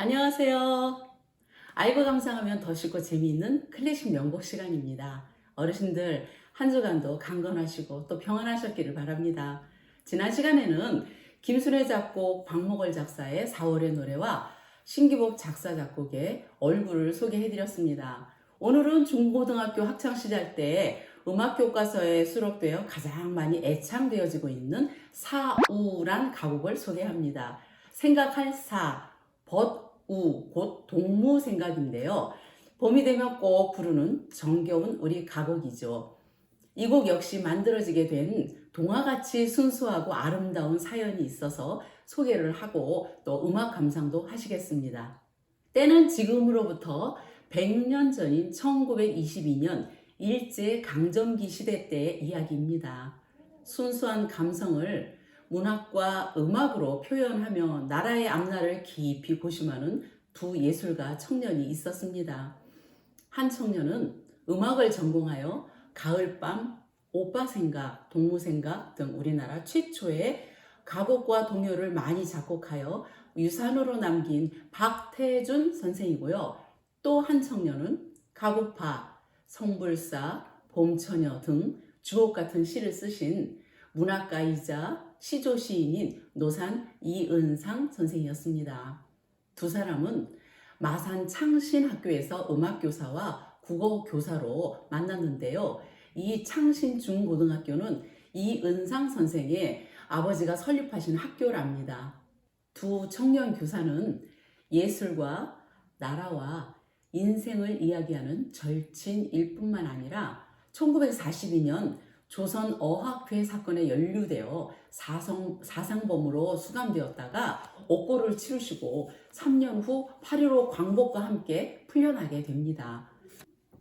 안녕하세요. 아이고 감상하면 더 쉽고 재미있는 클래식 명곡 시간입니다. 어르신들 한 주간도 강건하시고 또 평안하셨기를 바랍니다. 지난 시간에는 김순애 작곡, 박목월 작사의 4월의 노래와 신기복 작사 작곡의 얼굴을 소개해드렸습니다. 오늘은 중고등학교 학창시절 때 음악교과서에 수록되어 가장 많이 애창되어지고 있는 사우란 가곡을 소개합니다. 생각할 사, 벗우, 곧 동무생각인데요. 봄이 되면 꼭 부르는 정겨운 우리 가곡이죠. 이 곡 역시 만들어지게 된 동화같이 순수하고 아름다운 사연이 있어서 소개를 하고 또 음악 감상도 하시겠습니다. 때는 지금으로부터 100년 전인 1922년 일제강점기 시대 때의 이야기입니다. 순수한 감성을 문학과 음악으로 표현하며 나라의 앞날을 깊이 고심하는 두 예술가 청년이 있었습니다. 한 청년은 음악을 전공하여 가을밤, 오빠생각, 동무생각 등 우리나라 최초의 가곡과 동요를 많이 작곡하여 유산으로 남긴 박태준 선생이고요. 또 한 청년은 가곡파, 성불사, 봄처녀 등 주옥 같은 시를 쓰신 문학가이자 시조 시인인 노산 이은상 선생이었습니다. 두 사람은 마산 창신학교에서 음악교사와 국어교사로 만났는데요. 이 창신 중고등학교는 이은상 선생의 아버지가 설립하신 학교랍니다. 두 청년 교사는 예술과 나라와 인생을 이야기하는 절친일 뿐만 아니라 1942년 조선 어학회 사건에 연루되어 사상범으로 수감되었다가 옥고를 치르시고 3년 후 8.15 광복과 함께 풀려나게 됩니다.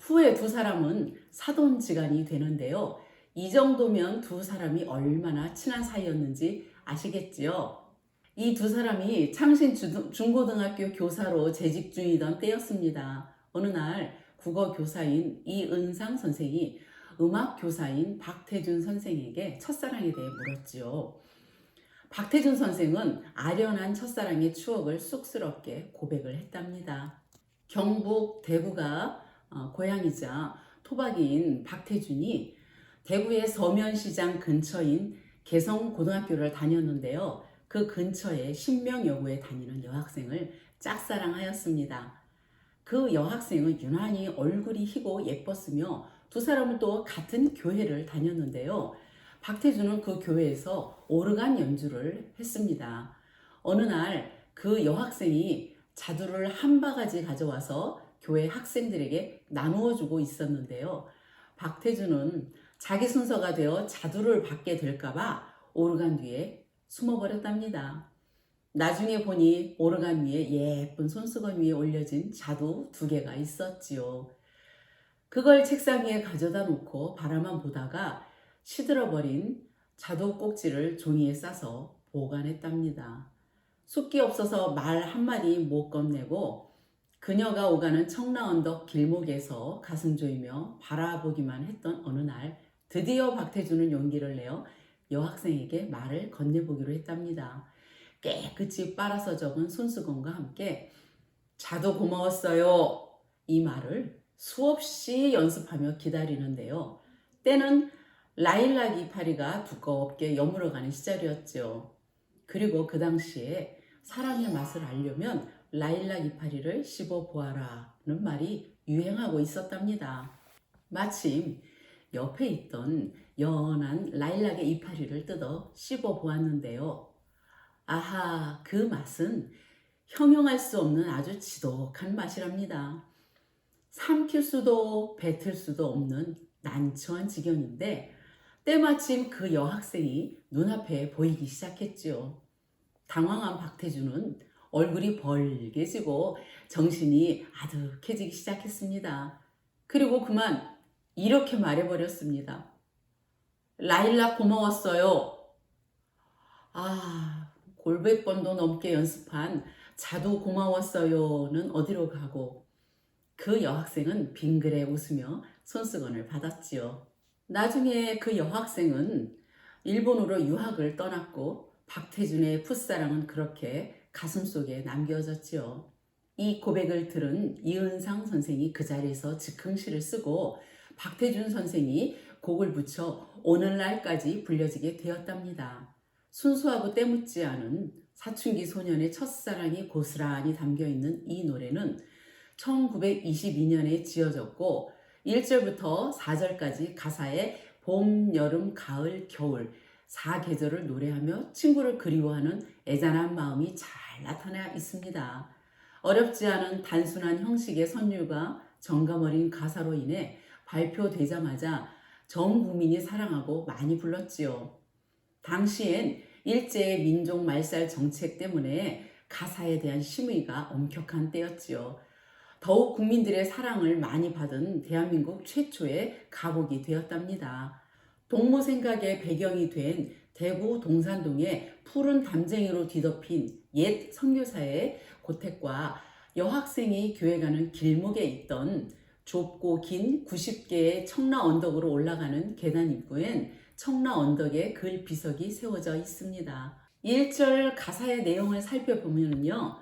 후에 두 사람은 사돈지간이 되는데요. 이 정도면 두 사람이 얼마나 친한 사이였는지 아시겠지요? 이 두 사람이 창신 중고등학교 교사로 재직 중이던 때였습니다. 어느 날 국어교사인 이은상 선생이 음악교사인 박태준 선생에게 첫사랑에 대해 물었지요. 박태준 선생은 아련한 첫사랑의 추억을 쑥스럽게 고백을 했답니다. 경북 대구가 고향이자 토박이인 박태준이 대구의 서면시장 근처인 개성고등학교를 다녔는데요. 그 근처에 신명여고에 다니는 여학생을 짝사랑하였습니다. 그 여학생은 유난히 얼굴이 희고 예뻤으며 두 사람은 또 같은 교회를 다녔는데요. 박태준은 그 교회에서 오르간 연주를 했습니다. 어느 날 그 여학생이 자두를 한 바가지 가져와서 교회 학생들에게 나누어 주고 있었는데요. 박태준은 자기 순서가 되어 자두를 받게 될까봐 오르간 뒤에 숨어버렸답니다. 나중에 보니 오르간 위에 예쁜 손수건 위에 올려진 자두 2개가 있었지요. 그걸 책상 위에 가져다 놓고 바라만 보다가 시들어버린 자두 꼭지를 종이에 싸서 보관했답니다. 숫기 없어서 말 한마디 못 건네고 그녀가 오가는 청라언덕 길목에서 가슴 조이며 바라보기만 했던 어느 날 드디어 박태준은 용기를 내어 여학생에게 말을 건네보기로 했답니다. 깨끗이 빨아서 적은 손수건과 함께 자두 고마웠어요. 이 말을 수없이 연습하며 기다리는데요. 때는 라일락 이파리가 두껍게 여물어가는 시절이었죠. 그리고 그 당시에 사랑의 맛을 알려면 라일락 이파리를 씹어 보아라는 말이 유행하고 있었답니다. 마침 옆에 있던 연한 라일락의 이파리를 뜯어 씹어 보았는데요. 아하, 그 맛은 형용할 수 없는 아주 지독한 맛이랍니다. 삼킬 수도 뱉을 수도 없는 난처한 지경인데 때마침 그 여학생이 눈앞에 보이기 시작했지요. 당황한 박태준은 얼굴이 벌개지고 정신이 아득해지기 시작했습니다. 그리고 그만 이렇게 말해버렸습니다. 라일락 고마웠어요. 골백 번도 넘게 연습한 자두 고마웠어요는 어디로 가고 그 여학생은 빙그레 웃으며 손수건을 받았지요. 나중에 그 여학생은 일본으로 유학을 떠났고 박태준의 풋사랑은 그렇게 가슴속에 남겨졌지요. 이 고백을 들은 이은상 선생이 그 자리에서 즉흥시를 쓰고 박태준 선생이 곡을 붙여 오늘날까지 불려지게 되었답니다. 순수하고 때묻지 않은 사춘기 소년의 첫사랑이 고스란히 담겨있는 이 노래는 1922년에 지어졌고 1절부터 4절까지 가사에 봄, 여름, 가을, 겨울 4계절을 노래하며 친구를 그리워하는 애잔한 마음이 잘 나타나 있습니다. 어렵지 않은 단순한 형식의 선율과 정감 어린 가사로 인해 발표되자마자 전 국민이 사랑하고 많이 불렀지요. 당시엔 일제의 민족 말살 정책 때문에 가사에 대한 심의가 엄격한 때였지요. 더욱 국민들의 사랑을 많이 받은 대한민국 최초의 가곡이 되었답니다. 동무생각의 배경이 된 대구 동산동의 푸른 담쟁이로 뒤덮인 옛 선교사의 고택과 여학생이 교회 가는 길목에 있던 좁고 긴 90개의 청라 언덕으로 올라가는 계단 입구엔 청라 언덕에 글 비석이 세워져 있습니다. 1절 가사의 내용을 살펴보면요.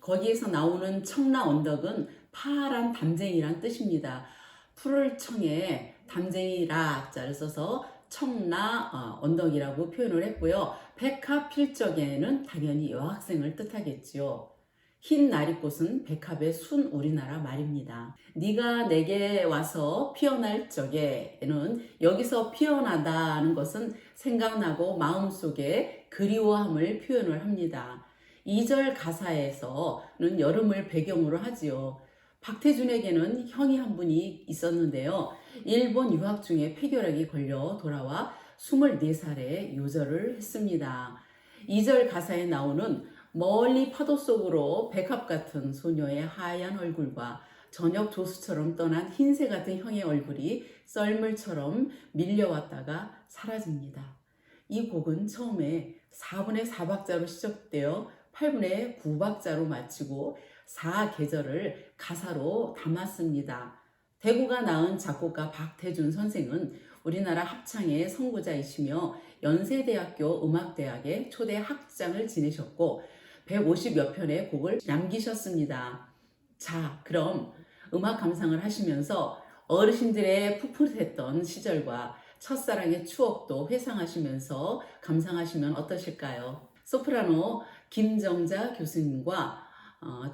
거기에서 나오는 청라 언덕은 파란 담쟁이란 뜻입니다. 푸를 청에 담쟁이라 자를 써서 청라 언덕이라고 표현을 했고요. 백합필적에는 당연히 여학생을 뜻하겠지요. 흰 나리꽃은 백합의 순 우리나라 말입니다. 네가 내게 와서 피어날 적에는 여기서 피어나다는 것은 생각나고 마음속에 그리워함을 표현을 합니다. 2절 가사에서는 여름을 배경으로 하지요. 박태준에게는 형이 한 분이 있었는데요. 일본 유학 중에 폐결핵이 걸려 돌아와 24살에 요절을 했습니다. 2절 가사에 나오는 멀리 파도 속으로 백합 같은 소녀의 하얀 얼굴과 저녁 조수처럼 떠난 흰새 같은 형의 얼굴이 썰물처럼 밀려왔다가 사라집니다. 이 곡은 처음에 4분의 4박자로 시작되어 8분의 9박자로 마치고 4계절을 가사로 담았습니다. 대구가 낳은 작곡가 박태준 선생은 우리나라 합창의 선구자이시며 연세대학교 음악대학의 초대 학장을 지내셨고 150여 편의 곡을 남기셨습니다. 자, 그럼 음악 감상을 하시면서 어르신들의 풋풋했던 시절과 첫사랑의 추억도 회상하시면서 감상하시면 어떠실까요? 소프라노 김정자 교수님과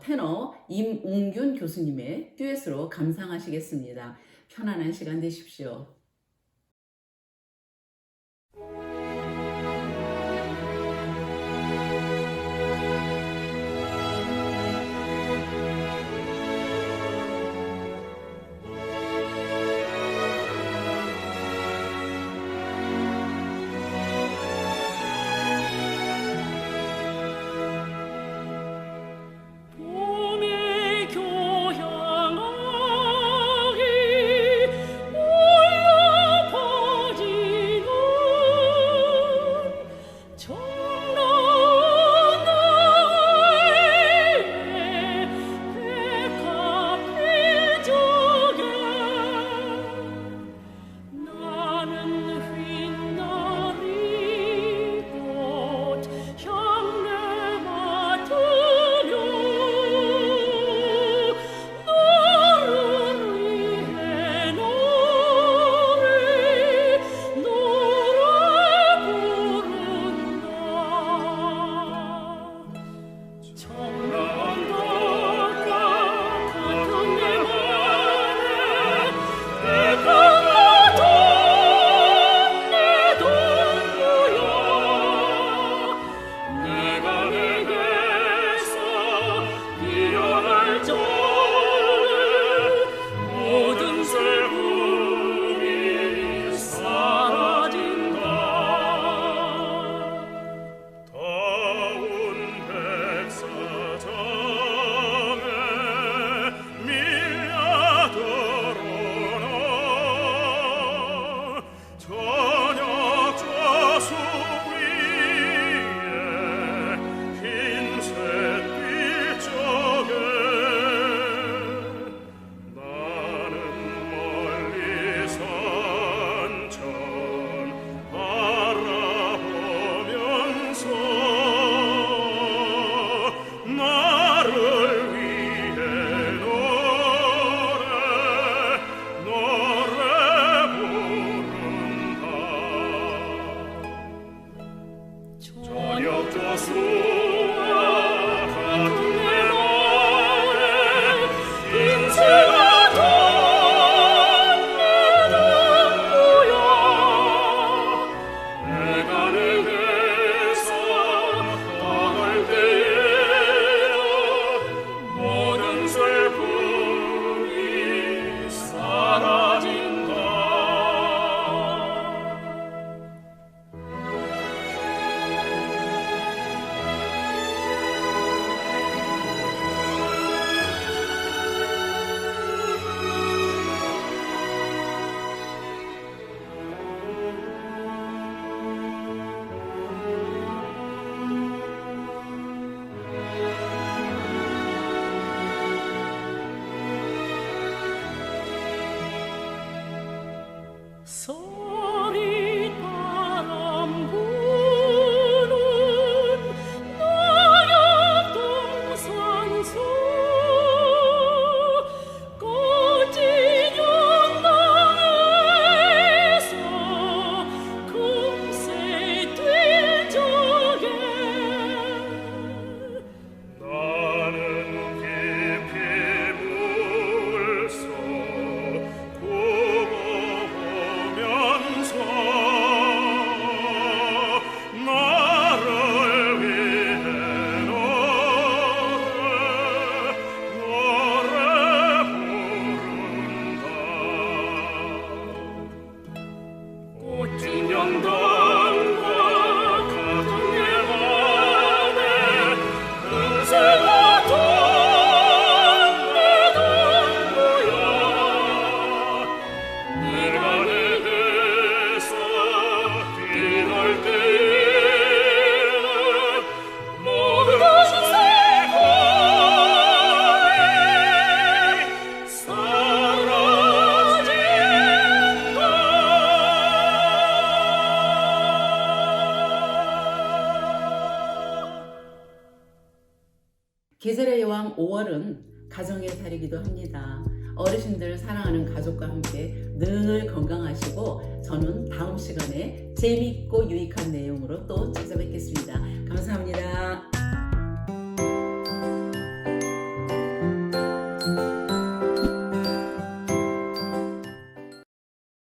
테너 임웅균 교수님의 듀엣으로 감상하시겠습니다. 편안한 시간 되십시오. 계절의 여왕 5월은 가정의 달이기도 합니다. 어르신들 사랑하는 가족과 함께 늘 건강하시고 저는 다음 시간에 재미있고 유익한 내용으로 또 찾아뵙겠습니다. 감사합니다.